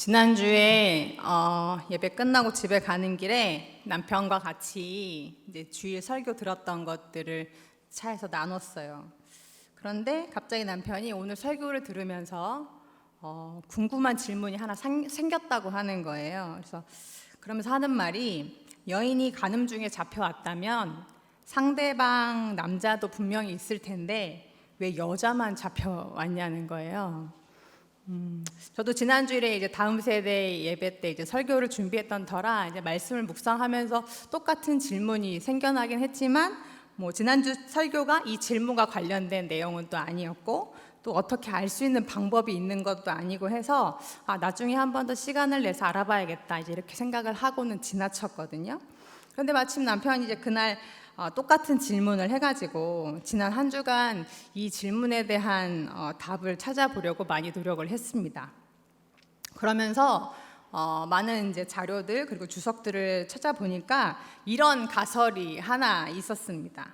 지난주에 예배 끝나고 집에 가는 길에 남편과 같이 이제 주일 설교 들었던 것들을 차에서 나눴어요. 그런데 갑자기 남편이 오늘 설교를 들으면서 궁금한 질문이 하나 생겼다고 하는 거예요. 그러면서 하는 말이, 여인이 간음 중에 잡혀왔다면 상대방 남자도 분명히 있을 텐데 왜 여자만 잡혀왔냐는 거예요. 저도 지난주에 이제 다음 세대 예배 때 이제 설교를 준비했던 터라 이제 말씀을 묵상하면서 똑같은 질문이 생겨나긴 했지만, 지난주 설교가 이 질문과 관련된 내용은 또 아니었고, 또 어떻게 알 수 있는 방법이 있는 것도 아니고 해서 나중에 한 번 더 시간을 내서 알아봐야겠다 이제 이렇게 생각을 하고는 지나쳤거든요. 그런데 마침 남편이 이제 그날 똑같은 질문을 해가지고 지난 한 주간 이 질문에 대한 답을 찾아보려고 많이 노력을 했습니다. 그러면서 많은 이제 자료들 그리고 주석들을 찾아보니까 이런 가설이 하나 있었습니다.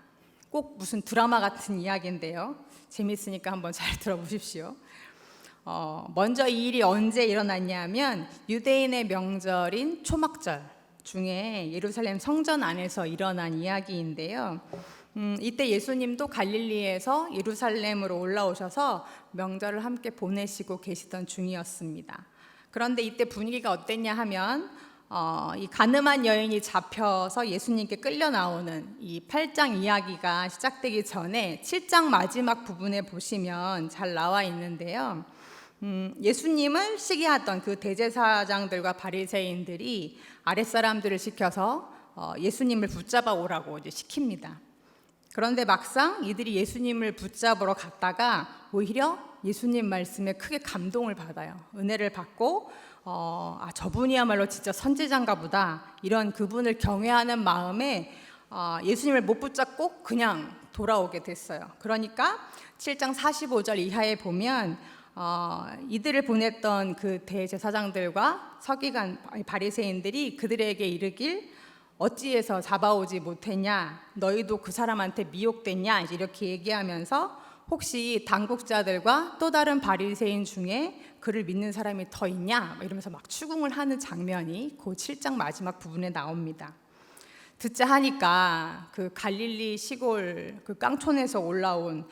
꼭 무슨 드라마 같은 이야기인데요. 재밌으니까 한번 잘 들어보십시오. 먼저 이 일이 언제 일어났냐면 유대인의 명절인 초막절 중에 예루살렘 성전 안에서 일어난 이야기인데요. 이때 예수님도 갈릴리에서 예루살렘으로 올라오셔서 명절을 함께 보내시고 계시던 중이었습니다. 그런데 이때 분위기가 어땠냐 하면 이 간음한 여인이 잡혀서 예수님께 끌려 나오는 이 8장 이야기가 시작되기 전에 7장 마지막 부분에 보시면 잘 나와 있는데요. 예수님을 시기하던 그 대제사장들과 바리새인들이 아랫사람들을 시켜서 예수님을 붙잡아 오라고 이제 시킵니다. 그런데 막상 이들이 예수님을 붙잡으러 갔다가 오히려 예수님 말씀에 크게 감동을 받아요. 은혜를 받고 저분이야말로 진짜 선지자인가 보다, 이런 그분을 경외하는 마음에 예수님을 못 붙잡고 그냥 돌아오게 됐어요. 그러니까 7장 45절 이하에 보면 이들을 보냈던 그 대제사장들과 서기관 바리새인들이 그들에게 이르길, 어찌해서 잡아오지 못했냐, 너희도 그 사람한테 미혹됐냐, 이렇게 얘기하면서 혹시 당국자들과 또 다른 바리새인 중에 그를 믿는 사람이 더 있냐 이러면서 막 추궁을 하는 장면이 그 7장 마지막 부분에 나옵니다. 듣자 하니까 그 갈릴리 시골 그 깡촌에서 올라온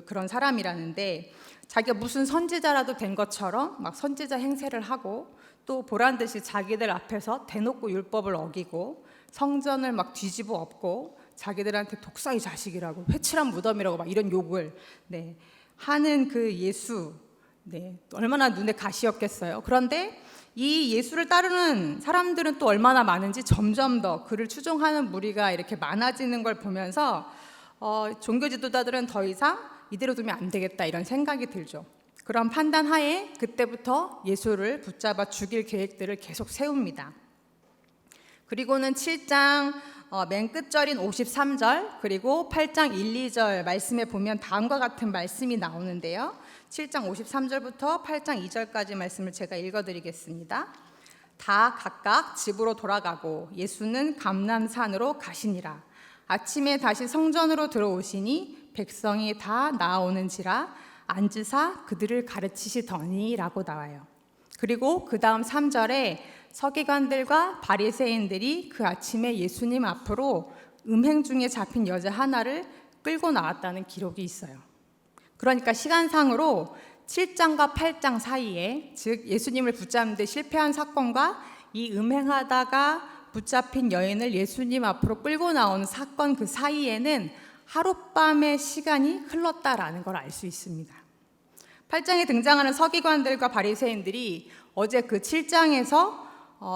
그런 사람이라는데, 자기가 무슨 선지자라도 된 것처럼 막 선지자 행세를 하고, 또 보란 듯이 자기들 앞에서 대놓고 율법을 어기고 성전을 막 뒤집어 엎고 자기들한테 독사의 자식이라고, 회칠한 무덤이라고 막 이런 욕을 하는 그 예수, 얼마나 눈에 가시였겠어요. 그런데 이 예수를 따르는 사람들은 또 얼마나 많은지 점점 더 그를 추종하는 무리가 이렇게 많아지는 걸 보면서 종교 지도자들은 더 이상 이대로 두면 안 되겠다 이런 생각이 들죠. 그런 판단 하에 그때부터 예수를 붙잡아 죽일 계획들을 계속 세웁니다. 그리고는 7장 맨 끝절인 53절 그리고 8장 1, 2절 말씀에 보면 다음과 같은 말씀이 나오는데요. 7장 53절부터 8장 2절까지 말씀을 제가 읽어드리겠습니다. 다 각각 집으로 돌아가고 예수는 감람산으로 가시니라. 아침에 다시 성전으로 들어오시니 백성이 다 나오는지라 앉으사 그들을 가르치시더니 라고 나와요. 그리고 그 다음 3절에 서기관들과 바리새인들이 그 아침에 예수님 앞으로 음행 중에 잡힌 여자 하나를 끌고 나왔다는 기록이 있어요. 그러니까 시간상으로 7장과 8장 사이에, 즉 예수님을 붙잡는 데 실패한 사건과 이 음행하다가 붙잡힌 여인을 예수님 앞으로 끌고 나오는 사건 그 사이에는 하룻밤의 시간이 흘렀다라는 걸 알 수 있습니다. 8장에 등장하는 서기관들과 바리새인들이 어제 그 7장에서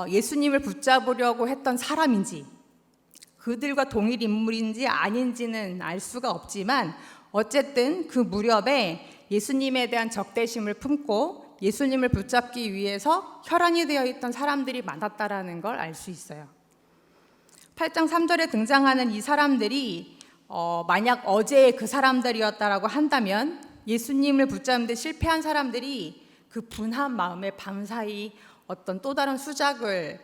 예수님을 붙잡으려고 했던 사람인지 그들과 동일 인물인지 아닌지는 알 수가 없지만, 어쨌든 그 무렵에 예수님에 대한 적대심을 품고 예수님을 붙잡기 위해서 혈안이 되어 있던 사람들이 많았다라는 걸 알 수 있어요. 8장 3절에 등장하는 이 사람들이 만약 어제의 그 사람들이었다라고 한다면 예수님을 붙잡는 데 실패한 사람들이 그 분한 마음에 밤사이 어떤 또 다른 수작을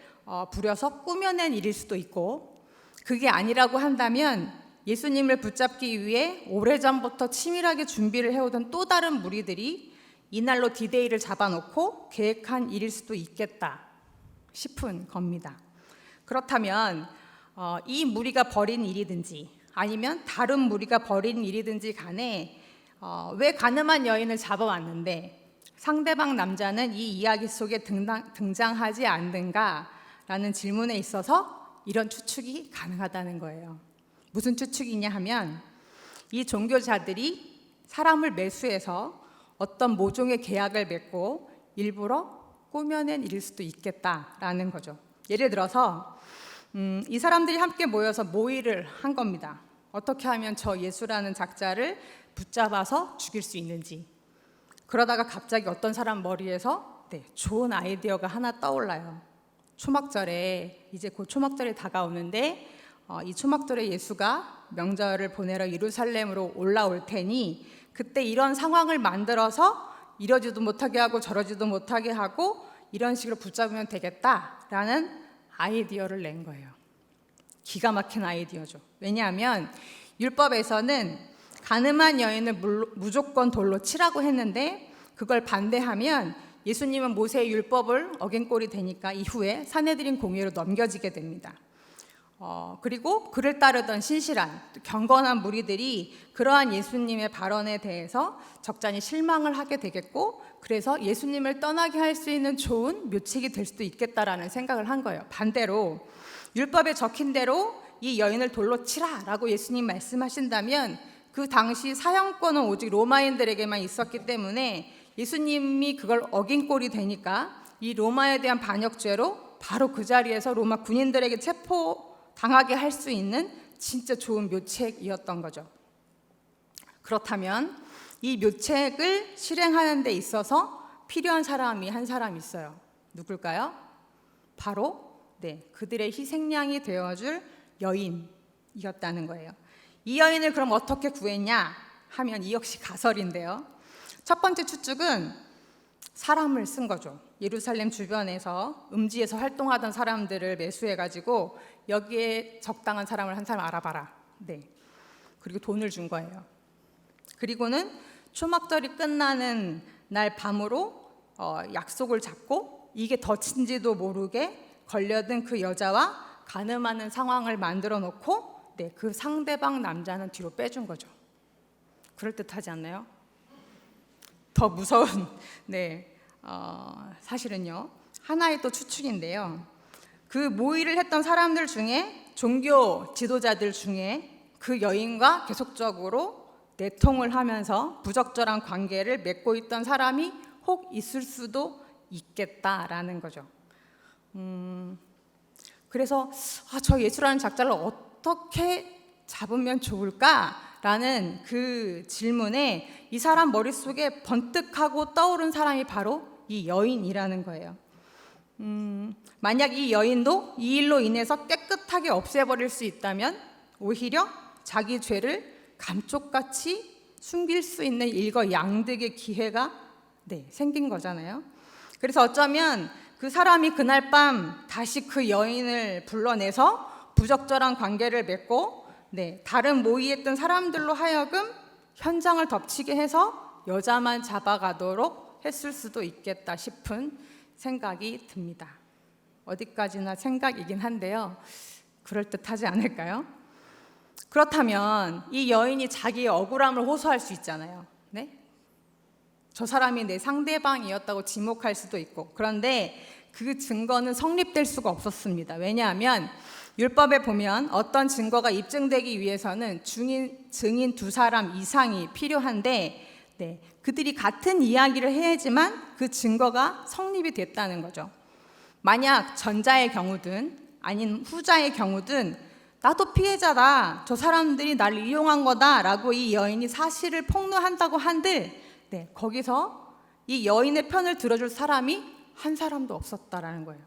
부려서 꾸며낸 일일 수도 있고, 그게 아니라고 한다면 예수님을 붙잡기 위해 오래전부터 치밀하게 준비를 해오던 또 다른 무리들이 이날로 디데이를 잡아놓고 계획한 일일 수도 있겠다 싶은 겁니다. 그렇다면 이 무리가 벌인 일이든지 아니면 다른 무리가 벌인 일이든지 간에 왜 가늠한 여인을 잡아왔는데 상대방 남자는 이 이야기 속에 등장하지 않는가라는 질문에 있어서 이런 추측이 가능하다는 거예요. 무슨 추측이냐 하면 이 종교자들이 사람을 매수해서 어떤 모종의 계약을 맺고 일부러 꾸며낸 일일 수도 있겠다라는 거죠. 예를 들어서 이 사람들이 함께 모여서 모의를 한 겁니다. 어떻게 하면 저 예수라는 작자를 붙잡아서 죽일 수 있는지. 그러다가 갑자기 어떤 사람 머리에서 좋은 아이디어가 하나 떠올라요. 초막절에 이제 곧 초막절이 다가오는데 이 초막절에 예수가 명절을 보내러 예루살렘으로 올라올 테니 그때 이런 상황을 만들어서 이러지도 못하게 하고 저러지도 못하게 하고 이런 식으로 붙잡으면 되겠다라는 아이디어를 낸 거예요. 기가 막힌 아이디어죠. 왜냐하면 율법에서는 가늠한 여인을 무조건 돌로 치라고 했는데 그걸 반대하면 예수님은 모세의 율법을 어긴 꼴이 되니까 이후에 산헤드린 공회로 넘겨지게 됩니다. 그리고 그를 따르던 신실한 경건한 무리들이 그러한 예수님의 발언에 대해서 적잖이 실망을 하게 되겠고 그래서 예수님을 떠나게 할 수 있는 좋은 묘책이 될 수도 있겠다라는 생각을 한 거예요. 반대로 율법에 적힌 대로 이 여인을 돌로 치라라고 예수님 말씀하신다면 그 당시 사형권은 오직 로마인들에게만 있었기 때문에 예수님이 그걸 어긴 꼴이 되니까 이 로마에 대한 반역죄로 바로 그 자리에서 로마 군인들에게 체포당하게 할 수 있는 진짜 좋은 묘책이었던 거죠. 그렇다면 이 묘책을 실행하는 데 있어서 필요한 사람이 한 사람 있어요. 누굴까요? 바로 그들의 희생양이 되어줄 여인이었다는 거예요. 이 여인을 그럼 어떻게 구했냐 하면 이 역시 가설인데요. 첫 번째 추측은 사람을 쓴 거죠. 예루살렘 주변에서 음지에서 활동하던 사람들을 매수해가지고 여기에 적당한 사람을 한 사람 알아봐라. 그리고 돈을 준 거예요. 그리고는 초막절이 끝나는 날 밤으로 약속을 잡고 이게 덫인지도 모르게 걸려든 그 여자와 가늠하는 상황을 만들어 놓고 그 상대방 남자는 뒤로 빼준 거죠. 그럴듯하지 않나요? 더 무서운 사실은요. 하나의 또 추측인데요. 그 모의를 했던 사람들 중에 종교 지도자들 중에 그 여인과 계속적으로 내통을 하면서 부적절한 관계를 맺고 있던 사람이 혹 있을 수도 있겠다라는 거죠. 그래서 저 예수라는 작자를 어떻게 잡으면 좋을까라는 그 질문에 이 사람 머릿속에 번뜩하고 떠오른 사람이 바로 이 여인이라는 거예요. 만약 이 여인도 이 일로 인해서 깨끗하게 없애버릴 수 있다면 오히려 자기 죄를 감쪽같이 숨길 수 있는 일거양득의 기회가 생긴 거잖아요. 그래서 어쩌면 그 사람이 그날 밤 다시 그 여인을 불러내서 부적절한 관계를 맺고 다른 모의했던 사람들로 하여금 현장을 덮치게 해서 여자만 잡아가도록 했을 수도 있겠다 싶은 생각이 듭니다. 어디까지나 생각이긴 한데요. 그럴듯하지 않을까요? 그렇다면 이 여인이 자기의 억울함을 호소할 수 있잖아요. 저 사람이 내 상대방이었다고 지목할 수도 있고 그런데 그 증거는 성립될 수가 없었습니다. 왜냐하면 율법에 보면 어떤 증거가 입증되기 위해서는 증인 두 사람 이상이 필요한데 그들이 같은 이야기를 해야지만 그 증거가 성립이 됐다는 거죠. 만약 전자의 경우든 아닌 후자의 경우든 나도 피해자다, 저 사람들이 나를 이용한 거다라고 이 여인이 사실을 폭로한다고 한들 거기서 이 여인의 편을 들어줄 사람이 한 사람도 없었다라는 거예요.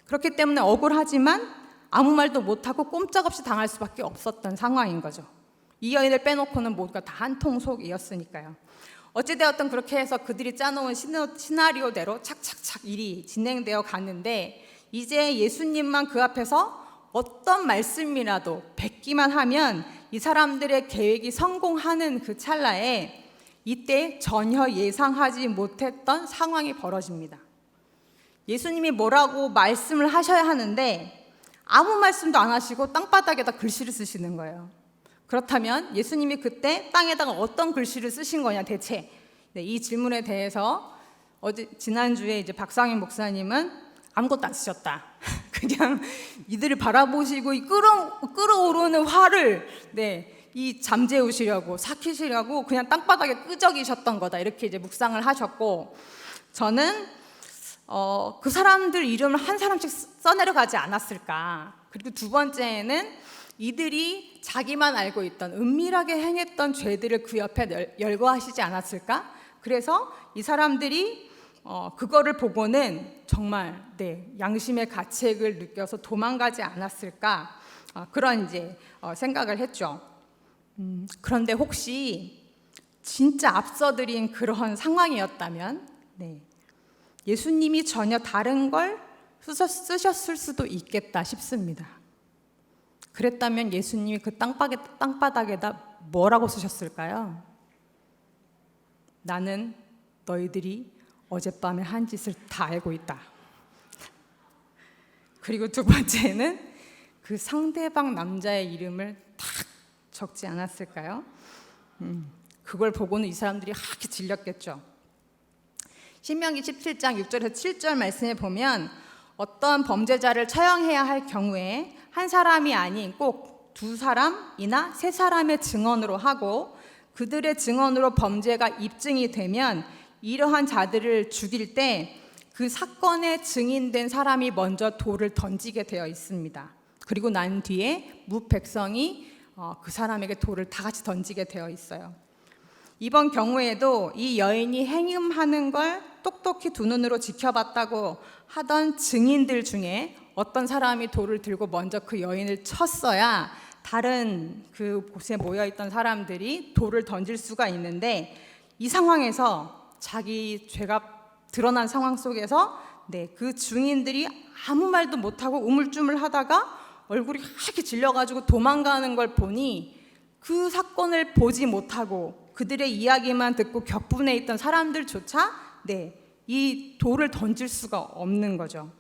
그렇기 때문에 억울하지만 아무 말도 못하고 꼼짝없이 당할 수밖에 없었던 상황인 거죠. 이 여인을 빼놓고는 모두가 다 한통속이었으니까요. 어찌되었든 그렇게 해서 그들이 짜놓은 시나리오대로 착착착 일이 진행되어 갔는데 이제 예수님만 그 앞에서 어떤 말씀이라도 뱉기만 하면 이 사람들의 계획이 성공하는 그 찰나에 이때 전혀 예상하지 못했던 상황이 벌어집니다. 예수님이 뭐라고 말씀을 하셔야 하는데 아무 말씀도 안 하시고 땅바닥에다 글씨를 쓰시는 거예요. 그렇다면 예수님이 그때 땅에다가 어떤 글씨를 쓰신 거냐 대체? 네, 이 질문에 대해서 지난주에 이제 박상인 목사님은 아무것도 안 쓰셨다. 그냥 이들을 바라보시고 끓어오르는 화를 이 잠재우시려고 삭히시려고 그냥 땅바닥에 끄적이셨던 거다. 이렇게 이제 묵상을 하셨고, 저는 그 사람들 이름을 한 사람씩 써내려가지 않았을까. 그리고 두 번째는 이들이 자기만 알고 있던 은밀하게 행했던 죄들을 그 옆에 열거하시지 않았을까. 그래서 이 사람들이 그거를 보고는 정말 양심의 가책을 느껴서 도망가지 않았을까. 그런 이제 생각을 했죠. 그런데 혹시 진짜 앞서 드린 그런 상황이었다면 예수님이 전혀 다른 걸 쓰셨을 수도 있겠다 싶습니다. 그랬다면 예수님이 그 땅바닥에다 뭐라고 쓰셨을까요? 나는 너희들이 어젯밤에 한 짓을 다 알고 있다. 그리고 두 번째는 그 상대방 남자의 이름을 딱 적지 않았을까요? 그걸 보고는 이 사람들이 하게 질렸겠죠. 신명기 17장 6절에서 7절 말씀에 보면 어떤 범죄자를 처형해야 할 경우에 한 사람이 아닌 꼭 두 사람이나 세 사람의 증언으로 하고, 그들의 증언으로 범죄가 입증이 되면 이러한 자들을 죽일 때 그 사건에 증인된 사람이 먼저 돌을 던지게 되어 있습니다. 그리고 난 뒤에 뭇백성이 그 사람에게 돌을 다 같이 던지게 되어 있어요. 이번 경우에도 이 여인이 행음하는 걸 똑똑히 두 눈으로 지켜봤다고 하던 증인들 중에 어떤 사람이 돌을 들고 먼저 그 여인을 쳤어야 다른 그 곳에 모여있던 사람들이 돌을 던질 수가 있는데, 이 상황에서 자기 죄가 드러난 상황 속에서 그 증인들이 아무 말도 못하고 우물쭈물 하다가 얼굴이 하얗게 질려가지고 도망가는 걸 보니 그 사건을 보지 못하고 그들의 이야기만 듣고 격분해 있던 사람들조차 이 돌을 던질 수가 없는 거죠.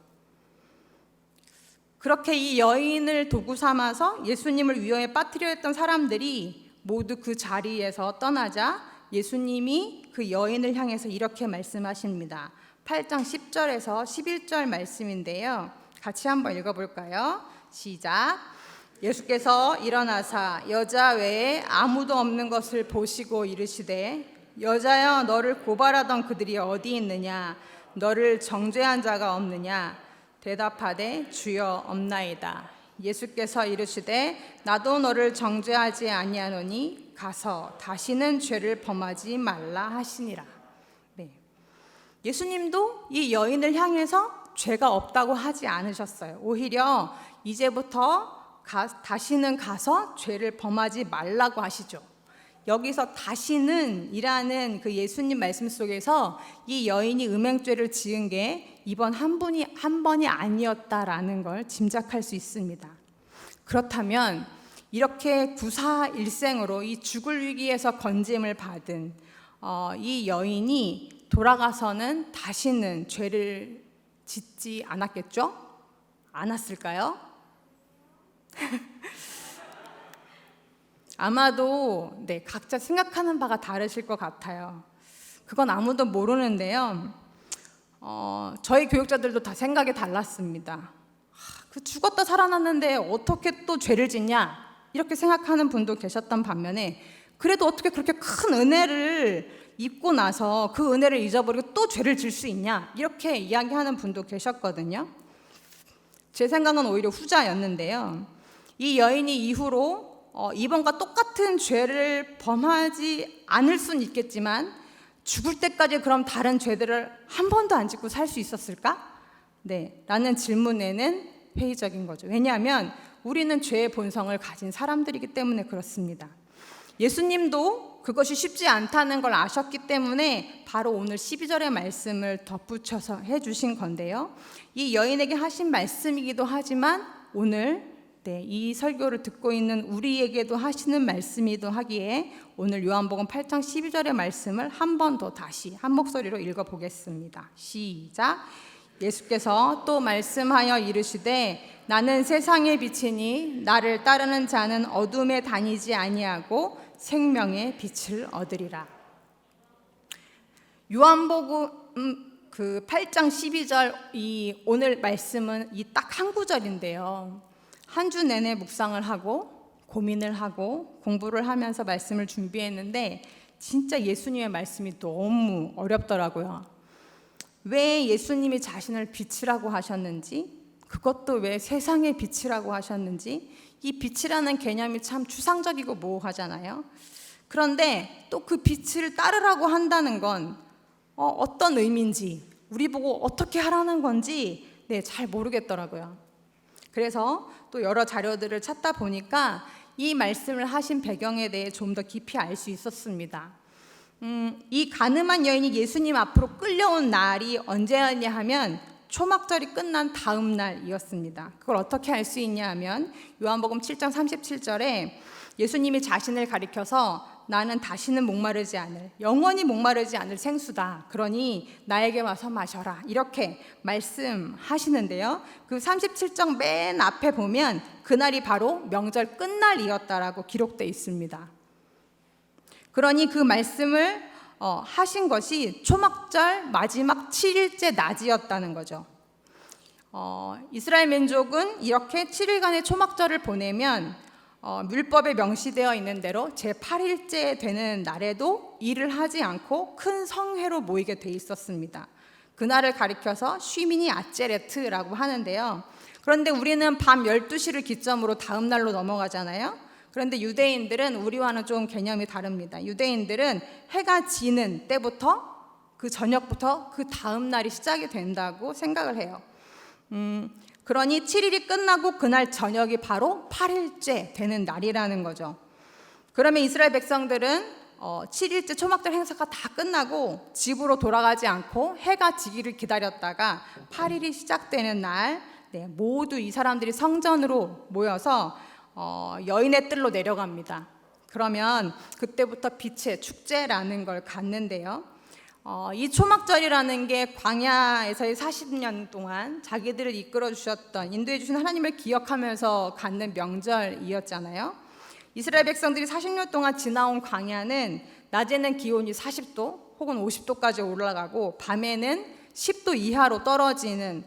그렇게 이 여인을 도구 삼아서 예수님을 위험에 빠뜨려 했던 사람들이 모두 그 자리에서 떠나자 예수님이 그 여인을 향해서 이렇게 말씀하십니다. 8장 10절에서 11절 말씀인데요. 같이 한번 읽어볼까요? 시작. 예수께서 일어나사 여자 외에 아무도 없는 것을 보시고 이르시되, 여자여, 너를 고발하던 그들이 어디 있느냐? 너를 정죄한 자가 없느냐? 대답하되 주여, 없나이다. 예수께서 이르시되, 나도 너를 정죄하지 아니하노니 가서 다시는 죄를 범하지 말라 하시니라. 예수님도 이 여인을 향해서 죄가 없다고 하지 않으셨어요. 오히려 이제부터 다시는 가서 죄를 범하지 말라고 하시죠. 여기서 다시는 이라는 그 예수님 말씀 속에서 이 여인이 음행죄를 지은 게 이번 한 번이 아니었다라는 걸 짐작할 수 있습니다. 그렇다면 이렇게 구사일생으로 이 죽을 위기에서 건짐을 받은 이 여인이 돌아가서는 다시는 죄를 짓지 않았겠죠? 않았을까요? 아마도 각자 생각하는 바가 다르실 것 같아요. 그건 아무도 모르는데요. 저희 교육자들도 다 생각이 달랐습니다. 그 죽었다 살아났는데 어떻게 또 죄를 짓냐? 이렇게 생각하는 분도 계셨던 반면에, 그래도 어떻게 그렇게 큰 은혜를 입고 나서 그 은혜를 잊어버리고 또 죄를 질 수 있냐? 이렇게 이야기하는 분도 계셨거든요. 제 생각은 오히려 후자였는데요. 이 여인이 이후로 이번과 똑같은 죄를 범하지 않을 수는 있겠지만 죽을 때까지 그럼 다른 죄들을 한 번도 안 짓고 살 수 있었을까? 라는 질문에는 회의적인 거죠. 왜냐하면 우리는 죄의 본성을 가진 사람들이기 때문에 그렇습니다. 예수님도 그것이 쉽지 않다는 걸 아셨기 때문에 바로 오늘 12절의 말씀을 덧붙여서 해주신 건데요. 이 여인에게 하신 말씀이기도 하지만 오늘 이 설교를 듣고 있는 우리에게도 하시는 말씀이기도 하기에 오늘 요한복음 8장 12절의 말씀을 한 번 더 다시 한 목소리로 읽어보겠습니다. 시작. 예수께서 또 말씀하여 이르시되 나는 세상의 빛이니 나를 따르는 자는 어둠에 다니지 아니하고 생명의 빛을 얻으리라. 요한복음 그 8장 12절 이 오늘 말씀은 이 딱 한 구절인데요. 한 주 내내 묵상을 하고 고민을 하고 공부를 하면서 말씀을 준비했는데 진짜 예수님의 말씀이 너무 어렵더라고요. 왜 예수님이 자신을 빛이라고 하셨는지, 그것도 왜 세상의 빛이라고 하셨는지, 이 빛이라는 개념이 참 추상적이고 모호하잖아요. 그런데 또 그 빛을 따르라고 한다는 건 어떤 의미인지, 우리 보고 어떻게 하라는 건지 잘 모르겠더라고요. 그래서 또 여러 자료들을 찾다 보니까 이 말씀을 하신 배경에 대해 좀 더 깊이 알 수 있었습니다. 이 가늠한 여인이 예수님 앞으로 끌려온 날이 언제였냐 하면 초막절이 끝난 다음 날이었습니다. 그걸 어떻게 알 수 있냐 하면 요한복음 7장 37절에 예수님이 자신을 가리켜서 나는 다시는 목마르지 않을, 영원히 목마르지 않을 생수다. 그러니 나에게 와서 마셔라. 이렇게 말씀하시는데요. 그 37장 맨 앞에 보면 그날이 바로 명절 끝날이었다라고 기록되어 있습니다. 그러니 그 말씀을 하신 것이 초막절 마지막 7일째 낮이었다는 거죠. 이스라엘 민족은 이렇게 7일간의 초막절을 보내면 율법에 명시되어 있는 대로 제8일째 되는 날에도 일을 하지 않고 큰 성회로 모이게 돼 있었습니다. 그날을 가리켜서 쉬미니 아체레트라고 하는데요. 그런데 우리는 밤 12시를 기점으로 다음 날로 넘어가잖아요. 그런데 유대인들은 우리와는 좀 개념이 다릅니다. 유대인들은 해가 지는 때부터 그 저녁부터 그 다음 날이 시작이 된다고 생각을 해요. 그러니 7일이 끝나고 그날 저녁이 바로 8일째 되는 날이라는 거죠. 그러면 이스라엘 백성들은 7일째 초막절 행사가 다 끝나고 집으로 돌아가지 않고 해가 지기를 기다렸다가 8일이 시작되는 날 모두 이 사람들이 성전으로 모여서 여인의 뜰로 내려갑니다. 그러면 그때부터 빛의 축제라는 걸 갖는데요. 이 초막절이라는 게 광야에서의 40년 동안 자기들을 이끌어 주셨던, 인도해 주신 하나님을 기억하면서 갖는 명절이었잖아요. 이스라엘 백성들이 40년 동안 지나온 광야는 낮에는 기온이 40도 혹은 50도까지 올라가고 밤에는 10도 이하로 떨어지는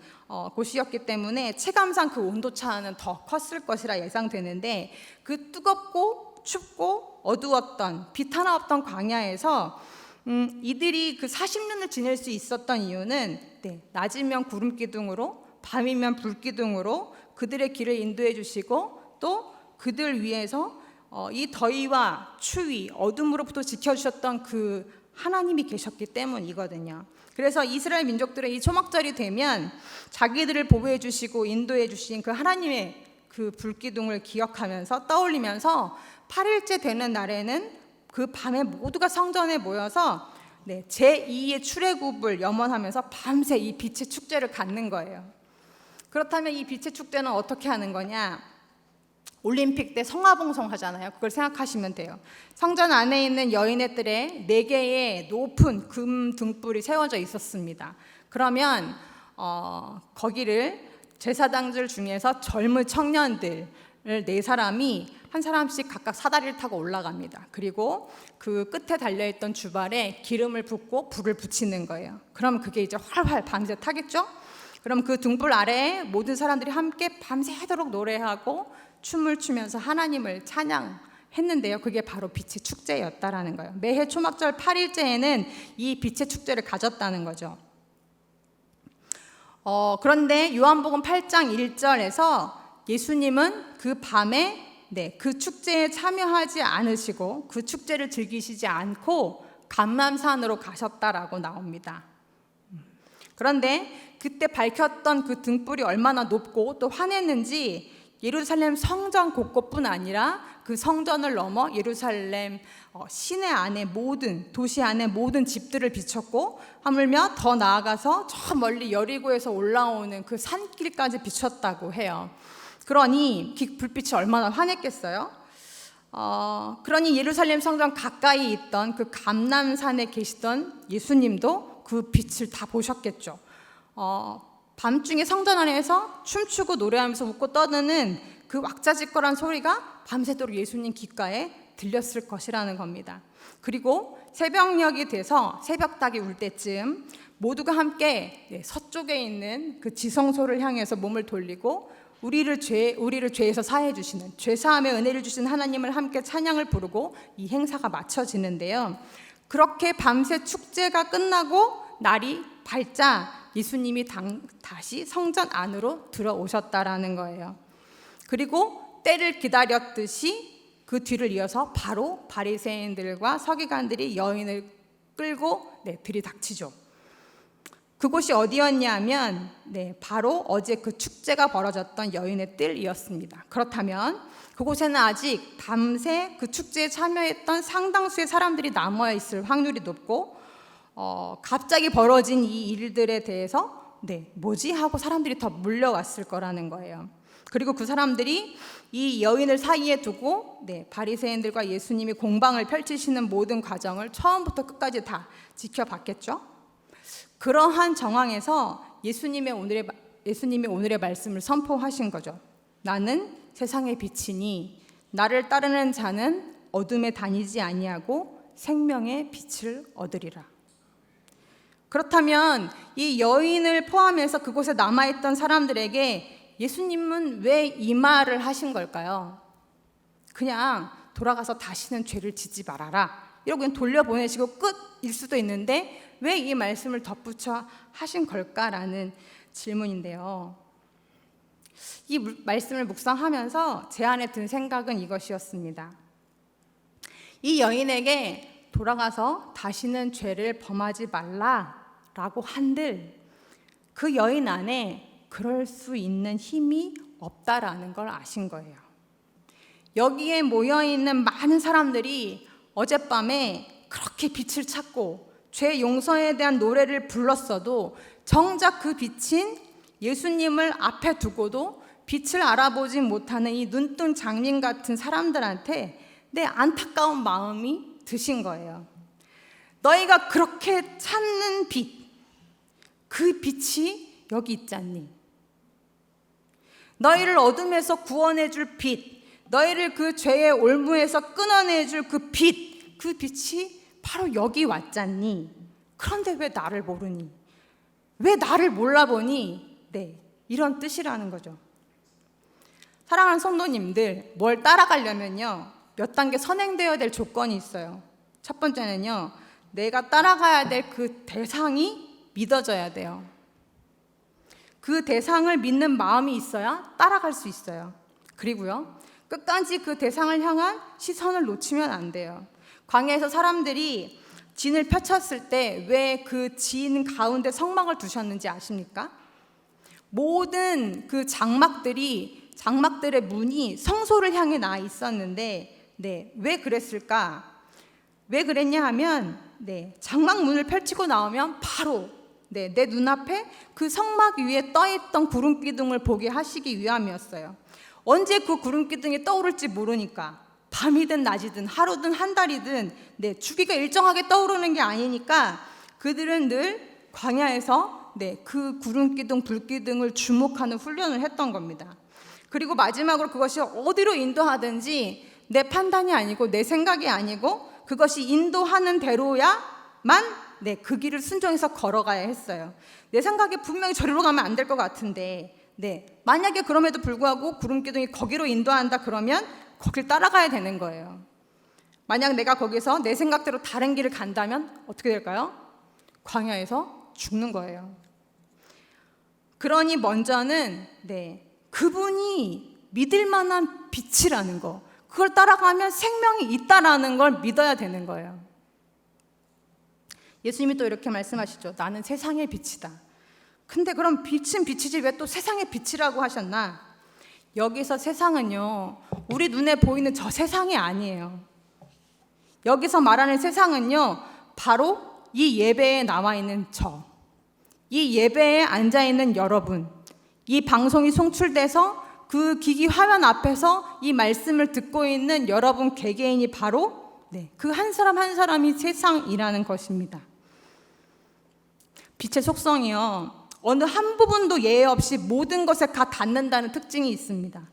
곳이었기 때문에 체감상 그 온도차는 더 컸을 것이라 예상되는데 그 뜨겁고 춥고 어두웠던 빛 하나 없던 광야에서 이들이 그 40년을 지낼 수 있었던 이유는 낮이면 구름 기둥으로 밤이면 불 기둥으로 그들의 길을 인도해 주시고 또 그들 위해서 이 더위와 추위 어둠으로부터 지켜주셨던 그 하나님이 계셨기 때문이거든요. 그래서 이스라엘 민족들의 이 초막절이 되면 자기들을 보호해 주시고 인도해 주신 그 하나님의 그 불기둥을 기억하면서 떠올리면서 8일째 되는 날에는 그 밤에 모두가 성전에 모여서 제2의 출애굽을 염원하면서 밤새 이 빛의 축제를 갖는 거예요. 그렇다면 이 빛의 축제는 어떻게 하는 거냐? 올림픽 때 성화봉송 하잖아요. 그걸 생각하시면 돼요. 성전 안에 있는 여인의 뜰에 4개의 높은 금 등불이 세워져 있었습니다. 그러면 거기를 제사장들 중에서 젊은 청년들 4사람이 한 사람씩 각각 사다리를 타고 올라갑니다. 그리고 그 끝에 달려있던 주발에 기름을 붓고 불을 붙이는 거예요. 그럼 그게 이제 활활 밤새 타겠죠? 그럼 그 등불 아래에 모든 사람들이 함께 밤새도록 노래하고 춤을 추면서 하나님을 찬양했는데요. 그게 바로 빛의 축제였다라는 거예요. 매해 초막절 8일째에는 이 빛의 축제를 가졌다는 거죠. 그런데 요한복음 8장 1절에서 예수님은 그 밤에 그 축제에 참여하지 않으시고 그 축제를 즐기시지 않고 감람산으로 가셨다라고 나옵니다. 그런데 그때 밝혔던 그 등불이 얼마나 높고 또 환했는지 예루살렘 성전 곳곳뿐 아니라 그 성전을 넘어 예루살렘 시내 안에 모든 도시 안에 모든 집들을 비췄고 하물며 더 나아가서 저 멀리 여리고에서 올라오는 그 산길까지 비췄다고 해요. 그러니 불빛이 얼마나 환했겠어요? 그러니 예루살렘 성전 가까이 있던 그 감람산에 계시던 예수님도 그 빛을 다 보셨겠죠. 밤중에 성전 안에서 춤추고 노래하면서 웃고 떠드는 그 왁자지껄한 소리가 밤새도록 예수님 귓가에 들렸을 것이라는 겁니다. 그리고 새벽녘이 돼서 새벽닭이 울 때쯤 모두가 함께 서쪽에 있는 그 지성소를 향해서 몸을 돌리고 우리를 죄에서 사해 주시는, 죄사함의 은혜를 주신 하나님을 함께 찬양을 부르고 이 행사가 마쳐지는데요. 그렇게 밤새 축제가 끝나고 날이 밝자 예수님이 다시 성전 안으로 들어오셨다라는 거예요. 그리고 때를 기다렸듯이 그 뒤를 이어서 바로 바리새인들과 서기관들이 여인을 끌고 들이닥치죠. 그곳이 어디였냐면 바로 어제 그 축제가 벌어졌던 여인의 뜰이었습니다. 그렇다면 그곳에는 아직 밤새 그 축제에 참여했던 상당수의 사람들이 남아 있을 확률이 높고 갑자기 벌어진 이 일들에 대해서 뭐지? 하고 사람들이 더 몰려왔을 거라는 거예요. 그리고 그 사람들이 이 여인을 사이에 두고 바리새인들과 예수님이 공방을 펼치시는 모든 과정을 처음부터 끝까지 다 지켜봤겠죠. 그러한 정황에서 예수님이 오늘의 말씀을 선포하신 거죠. 나는 세상의 빛이니 나를 따르는 자는 어둠에 다니지 아니하고 생명의 빛을 얻으리라. 그렇다면 이 여인을 포함해서 그곳에 남아있던 사람들에게 예수님은 왜 이 말을 하신 걸까요? 그냥 돌아가서 다시는 죄를 짓지 말아라 이러고 그냥 돌려보내시고 끝일 수도 있는데 왜 이 말씀을 덧붙여 하신 걸까라는 질문인데요. 이 말씀을 묵상하면서 제 안에 든 생각은 이것이었습니다. 이 여인에게 돌아가서 다시는 죄를 범하지 말라라고 한들 그 여인 안에 그럴 수 있는 힘이 없다라는 걸 아신 거예요. 여기에 모여있는 많은 사람들이 어젯밤에 그렇게 빛을 찾고 죄 용서에 대한 노래를 불렀어도 정작 그 빛인 예수님을 앞에 두고도 빛을 알아보지 못하는 이 눈뜬 장님 같은 사람들한테 내 안타까운 마음이 드신 거예요. 너희가 그렇게 찾는 빛, 그 빛이 여기 있지 않니? 너희를 어둠에서 구원해줄 빛, 너희를 그 죄의 올무에서 끊어내줄 그 빛, 그 빛이 바로 여기 왔잖니. 그런데 왜 나를 모르니? 왜 나를 몰라보니? 이런 뜻이라는 거죠. 사랑하는 성도님들, 뭘 따라가려면요 몇 단계 선행되어야 될 조건이 있어요. 첫 번째는요, 내가 따라가야 될 그 대상이 믿어져야 돼요. 그 대상을 믿는 마음이 있어야 따라갈 수 있어요. 그리고요, 끝까지 그 대상을 향한 시선을 놓치면 안 돼요. 광야에서 사람들이 진을 펼쳤을 때 왜 그 진 가운데 성막을 두셨는지 아십니까? 모든 그 장막들의 문이 성소를 향해 나 있었는데 왜 그랬을까? 왜 그랬냐 하면 장막 문을 펼치고 나오면 바로 내 눈앞에 그 성막 위에 떠있던 구름 기둥을 보게 하시기 위함이었어요. 언제 그 구름 기둥이 떠오를지 모르니까 밤이든 낮이든 하루든 한 달이든 주기가 일정하게 떠오르는 게 아니니까 그들은 늘 광야에서 그 구름 기둥, 불 기둥을 주목하는 훈련을 했던 겁니다. 그리고 마지막으로 그것이 어디로 인도하든지 내 판단이 아니고 내 생각이 아니고 그것이 인도하는 대로야만 그 길을 순종해서 걸어가야 했어요. 내 생각에 분명히 저리로 가면 안 될 것 같은데 만약에 그럼에도 불구하고 구름 기둥이 거기로 인도한다 그러면 거길 따라가야 되는 거예요. 만약 내가 거기서 내 생각대로 다른 길을 간다면 어떻게 될까요? 광야에서 죽는 거예요. 그러니 먼저는 그분이 믿을 만한 빛이라는 거, 그걸 따라가면 생명이 있다라는 걸 믿어야 되는 거예요. 예수님이 또 이렇게 말씀하시죠. 나는 세상의 빛이다. 근데 그럼 빛은 빛이지 왜 또 세상의 빛이라고 하셨나? 여기서 세상은요, 우리 눈에 보이는 저 세상이 아니에요. 여기서 말하는 세상은요, 바로 이 예배에 나와 있는 이 예배에 앉아 있는 여러분, 이 방송이 송출돼서 그 기기 화면 앞에서 이 말씀을 듣고 있는 여러분 개개인이 바로 그 한 사람 한 사람이 세상이라는 것입니다. 빛의 속성이요, 어느 한 부분도 예외 없이 모든 것에 다 닿는다는 특징이 있습니다.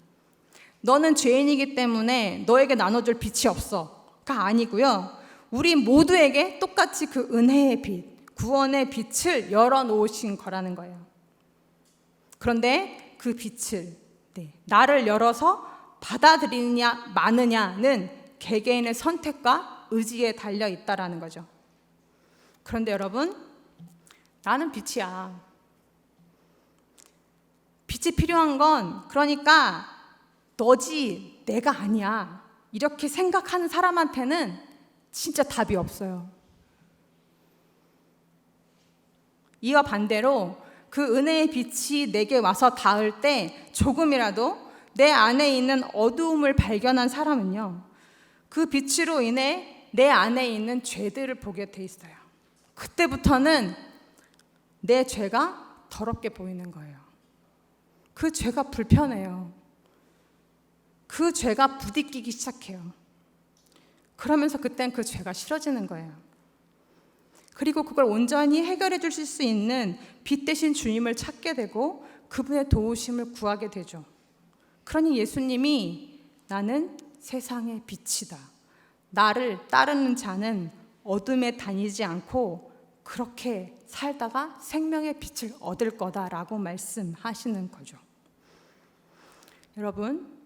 너는 죄인이기 때문에 너에게 나눠줄 빛이 없어가 아니고요, 우리 모두에게 똑같이 그 은혜의 빛, 구원의 빛을 열어놓으신 거라는 거예요. 그런데 그 빛을 나를 열어서 받아들이느냐 마느냐는 개개인의 선택과 의지에 달려 있다라는 거죠. 그런데 여러분, 나는 빛이야. 빛이 필요한 건 그러니까 너지 내가 아니야, 이렇게 생각하는 사람한테는 진짜 답이 없어요. 이와 반대로 그 은혜의 빛이 내게 와서 닿을 때 조금이라도 내 안에 있는 어두움을 발견한 사람은요, 그 빛으로 인해 내 안에 있는 죄들을 보게 돼 있어요. 그때부터는 내 죄가 더럽게 보이는 거예요. 그 죄가 불편해요. 그 죄가 부딪히기 시작해요. 그러면서 그땐 그 죄가 싫어지는 거예요. 그리고 그걸 온전히 해결해 주실 수 있는 빛 대신 주님을 찾게 되고 그분의 도우심을 구하게 되죠. 그러니 예수님이 나는 세상의 빛이다, 나를 따르는 자는 어둠에 다니지 않고 그렇게 살다가 생명의 빛을 얻을 거다라고 말씀하시는 거죠. 여러분,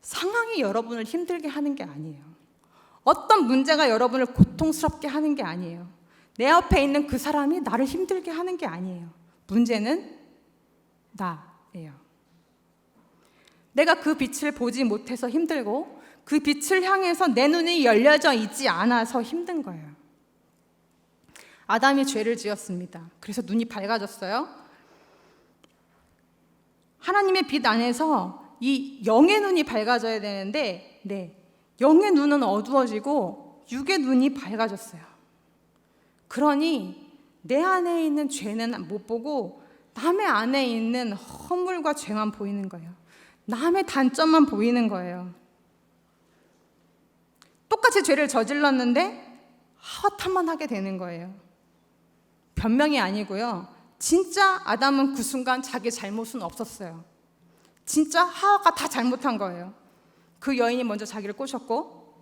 상황이 여러분을 힘들게 하는 게 아니에요. 어떤 문제가 여러분을 고통스럽게 하는 게 아니에요. 내 옆에 있는 그 사람이 나를 힘들게 하는 게 아니에요. 문제는 나예요. 내가 그 빛을 보지 못해서 힘들고 그 빛을 향해서 내 눈이 열려져 있지 않아서 힘든 거예요. 아담이 죄를 지었습니다. 그래서 눈이 밝아졌어요. 하나님의 빛 안에서 이 영의 눈이 밝아져야 되는데 영의 눈은 어두워지고 육의 눈이 밝아졌어요. 그러니 내 안에 있는 죄는 못 보고 남의 안에 있는 허물과 죄만 보이는 거예요. 남의 단점만 보이는 거예요. 똑같이 죄를 저질렀는데 허탄만 하게 되는 거예요. 변명이 아니고요, 진짜 아담은 그 순간 자기 잘못은 없었어요. 진짜 하와가 다 잘못한 거예요. 그 여인이 먼저 자기를 꼬셨고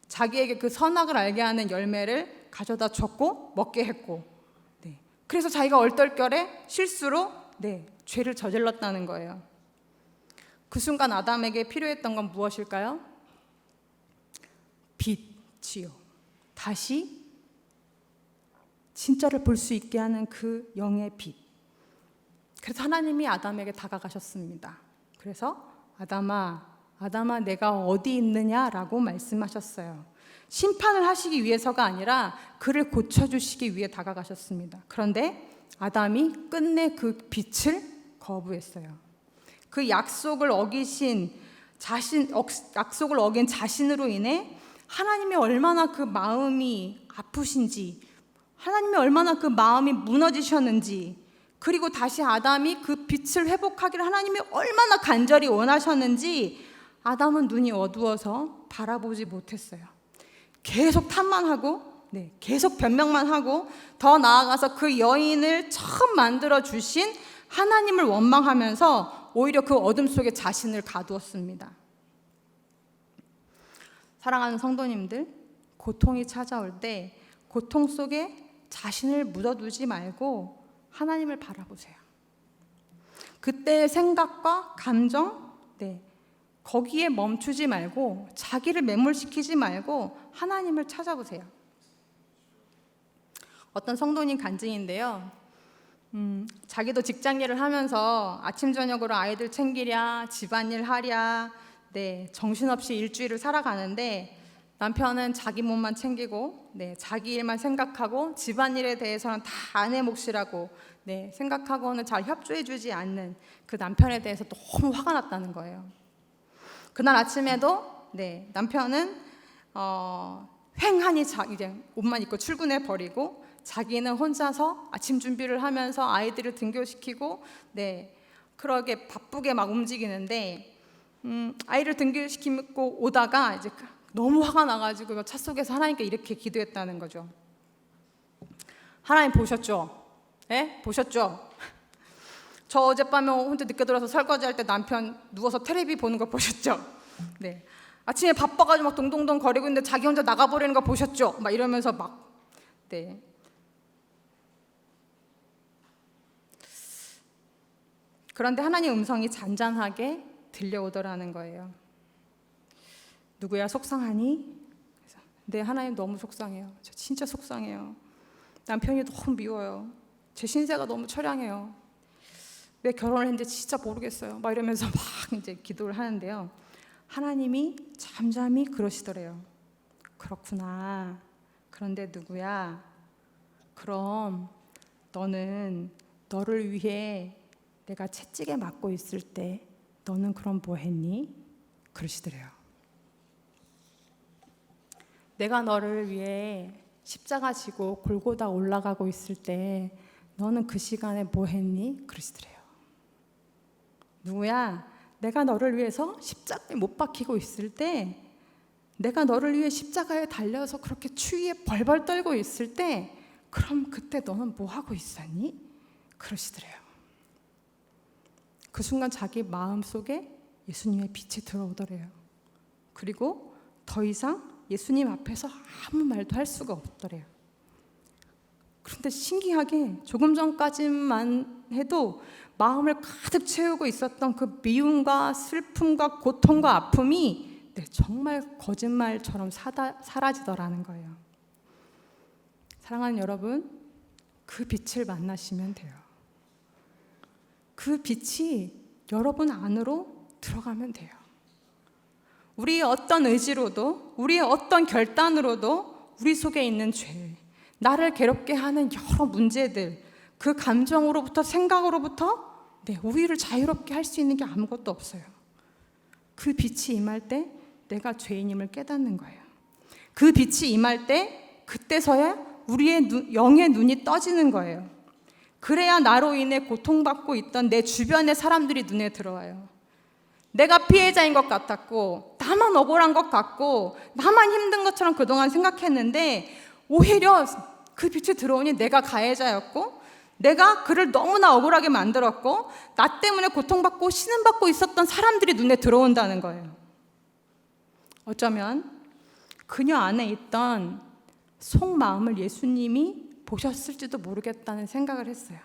자기에게 그 선악을 알게 하는 열매를 가져다 줬고 먹게 했고, 그래서 자기가 얼떨결에 실수로 죄를 저질렀다는 거예요. 그 순간 아담에게 필요했던 건 무엇일까요? 빛이요. 다시 진짜를 볼 수 있게 하는 그 영의 빛. 그래서 하나님이 아담에게 다가가셨습니다. 그래서 아담아 내가 어디 있느냐라고 말씀하셨어요. 심판을 하시기 위해서가 아니라 그를 고쳐주시기 위해 다가가셨습니다. 그런데 아담이 끝내 그 빛을 거부했어요. 그 약속을 어긴 자신으로 인해 하나님이 얼마나 그 마음이 아프신지, 하나님이 얼마나 그 마음이 무너지셨는지, 그리고 다시 아담이 그 빛을 회복하기를 하나님이 얼마나 간절히 원하셨는지 아담은 눈이 어두워서 바라보지 못했어요. 계속 탓만하고 계속 변명만 하고, 더 나아가서 그 여인을 처음 만들어 주신 하나님을 원망하면서 오히려 그 어둠 속에 자신을 가두었습니다. 사랑하는 성도님들, 고통이 찾아올 때 고통 속에 자신을 묻어두지 말고 하나님을 바라보세요. 그때의 생각과 감정, 거기에 멈추지 말고 자기를 매몰시키지 말고 하나님을 찾아보세요. 어떤 성도님 간증인데요, 자기도 직장 일을 하면서 아침 저녁으로 아이들 챙기랴 집안일 하랴 정신없이 일주일을 살아가는데, 남편은 자기 몸만 챙기고 자기 일만 생각하고 집안일에 대해서는 다 아내 몫이라고 생각하고는 잘 협조해주지 않는 그 남편에 대해서 너무 화가 났다는 거예요. 그날 아침에도 남편은 횡하니 이제 옷만 입고 출근해 버리고 자기는 혼자서 아침 준비를 하면서 아이들을 등교시키고 그러게 바쁘게 막 움직이는데 아이를 등교시키고 오다가 이제 너무 화가 나가지고 차 속에서 하나님께 이렇게 기도했다는 거죠. 하나님 보셨죠? 예? 보셨죠? 저 어젯밤에 혼자 늦게 들어서 설거지할 때 남편 누워서 텔레비 보는 거 보셨죠? 네. 아침에 바빠가지고 막 동동동 거리고 있는데 자기 혼자 나가버리는 거 보셨죠? 막 이러면서 막 네. 그런데 하나님 음성이 잔잔하게 들려오더라는 거예요. 누구야 속상하니? 네, 하나님 너무 속상해요. 저 진짜 속상해요. 남편이 너무 미워요. 제 신세가 너무 처량해요. 왜 결혼을 했는지 진짜 모르겠어요. 막 이러면서 막 이제 기도를 하는데요. 하나님이 잠잠히 그러시더래요. 그렇구나. 그런데 누구야? 그럼 너는 너를 위해 내가 채찍에 맞고 있을 때 너는 그럼 뭐 했니? 그러시더래요. 내가 너를 위해 십자가 지고 골고다 올라가고 있을 때 너는 그 시간에 뭐 했니? 그러시더래요. 누구야? 내가 너를 위해서 십자가에 못 박히고 있을 때, 내가 너를 위해 십자가에 달려서 그렇게 추위에 벌벌 떨고 있을 때, 그럼 그때 너는 뭐 하고 있었니? 그러시더래요. 그 순간 자기 마음속에 예수님의 빛이 들어오더래요. 그리고 더 이상 예수님 앞에서 아무 말도 할 수가 없더래요. 그런데 신기하게 조금 전까지만 해도 마음을 가득 채우고 있었던 그 미움과 슬픔과 고통과 아픔이 정말 거짓말처럼 사라지더라는 거예요. 사랑하는 여러분, 그 빛을 만나시면 돼요. 그 빛이 여러분 안으로 들어가면 돼요. 우리의 어떤 의지로도, 우리의 어떤 결단으로도 우리 속에 있는 죄, 나를 괴롭게 하는 여러 문제들, 그 감정으로부터, 생각으로부터 우리를 자유롭게 할 수 있는 게 아무것도 없어요. 그 빛이 임할 때 내가 죄인임을 깨닫는 거예요. 그 빛이 임할 때 그때서야 우리의 영의 눈이 떠지는 거예요. 그래야 나로 인해 고통받고 있던 내 주변의 사람들이 눈에 들어와요. 내가 피해자인 것 같았고, 나만 억울한 것 같고, 나만 힘든 것처럼 그동안 생각했는데 오히려 그 빛이 들어오니 내가 가해자였고, 내가 그를 너무나 억울하게 만들었고, 나 때문에 고통받고 신음받고 있었던 사람들이 눈에 들어온다는 거예요. 어쩌면 그녀 안에 있던 속마음을 예수님이 보셨을지도 모르겠다는 생각을 했어요.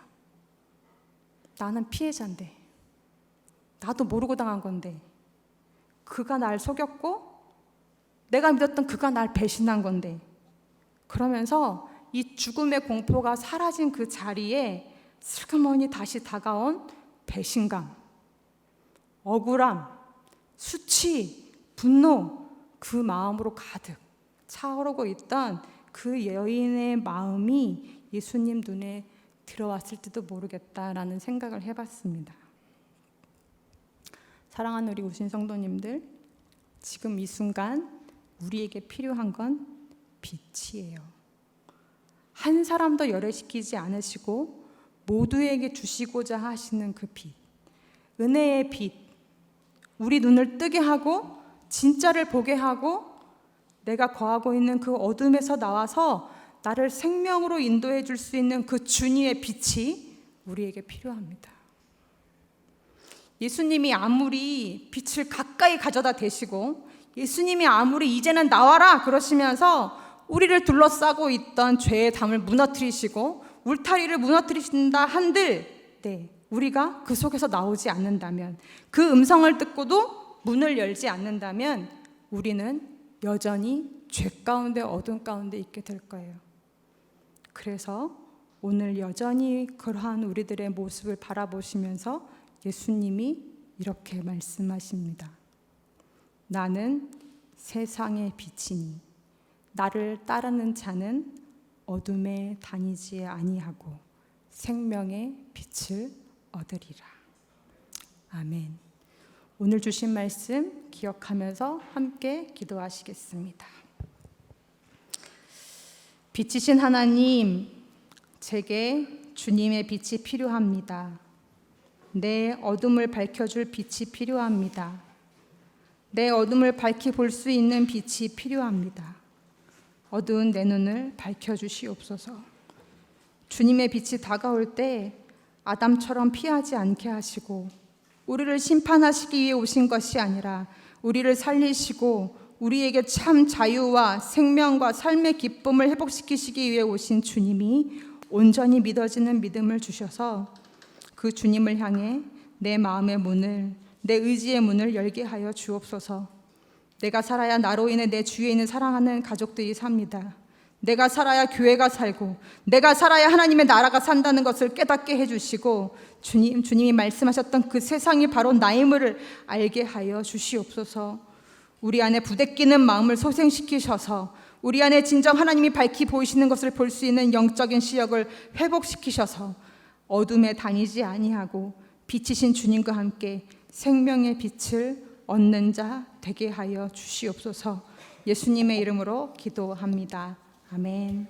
나는 피해자인데, 나도 모르고 당한 건데, 그가 날 속였고 내가 믿었던 그가 날 배신한 건데, 그러면서 이 죽음의 공포가 사라진 그 자리에 슬그머니 다시 다가온 배신감, 억울함, 수치, 분노, 그 마음으로 가득 차오르고 있던 그 여인의 마음이 예수님 눈에 들어왔을지도 모르겠다라는 생각을 해봤습니다. 사랑하는 우리 우신 성도님들, 지금 이 순간 우리에게 필요한 건 빛이에요. 한 사람도 열애시키지 않으시고 모두에게 주시고자 하시는 그 빛, 은혜의 빛, 우리 눈을 뜨게 하고 진짜를 보게 하고 내가 거하고 있는 그 어둠에서 나와서 나를 생명으로 인도해 줄 수 있는 그 주님의 빛이 우리에게 필요합니다. 예수님이 아무리 빛을 가까이 가져다 대시고, 예수님이 아무리 이제는 나와라 그러시면서 우리를 둘러싸고 있던 죄의 담을 무너뜨리시고 울타리를 무너뜨리신다 한들, 우리가 그 속에서 나오지 않는다면, 그 음성을 듣고도 문을 열지 않는다면 우리는 여전히 죄 가운데 어둠 가운데 있게 될 거예요. 그래서 오늘 여전히 그러한 우리들의 모습을 바라보시면서 예수님이 이렇게 말씀하십니다. 나는 세상의 빛이니 나를 따르는 자는 어둠에 다니지 아니하고 생명의 빛을 얻으리라. 아멘. 오늘 주신 말씀 기억하면서 함께 기도하시겠습니다. 빛이신 하나님, 제게 주님의 빛이 필요합니다. 내 어둠을 밝혀줄 빛이 필요합니다. 내 어둠을 밝히 볼 수 있는 빛이 필요합니다. 어두운 내 눈을 밝혀주시옵소서. 주님의 빛이 다가올 때 아담처럼 피하지 않게 하시고 우리를 심판하시기 위해 오신 것이 아니라 우리를 살리시고 우리에게 참 자유와 생명과 삶의 기쁨을 회복시키시기 위해 오신 주님이 온전히 믿어지는 믿음을 주셔서 그 주님을 향해 내 마음의 문을, 내 의지의 문을 열게 하여 주옵소서. 내가 살아야 나로 인해 내 주위에 있는 사랑하는 가족들이 삽니다. 내가 살아야 교회가 살고 내가 살아야 하나님의 나라가 산다는 것을 깨닫게 해주시고 주님이 말씀하셨던 그 세상이 바로 나임을 알게 하여 주시옵소서. 우리 안에 부대끼는 마음을 소생시키셔서 우리 안에 진정 하나님이 밝히 보이시는 것을 볼 수 있는 영적인 시력을 회복시키셔서 어둠에 다니지 아니하고 빛이신 주님과 함께 생명의 빛을 얻는 자 되게 하여 주시옵소서. 예수님의 이름으로 기도합니다. 아멘.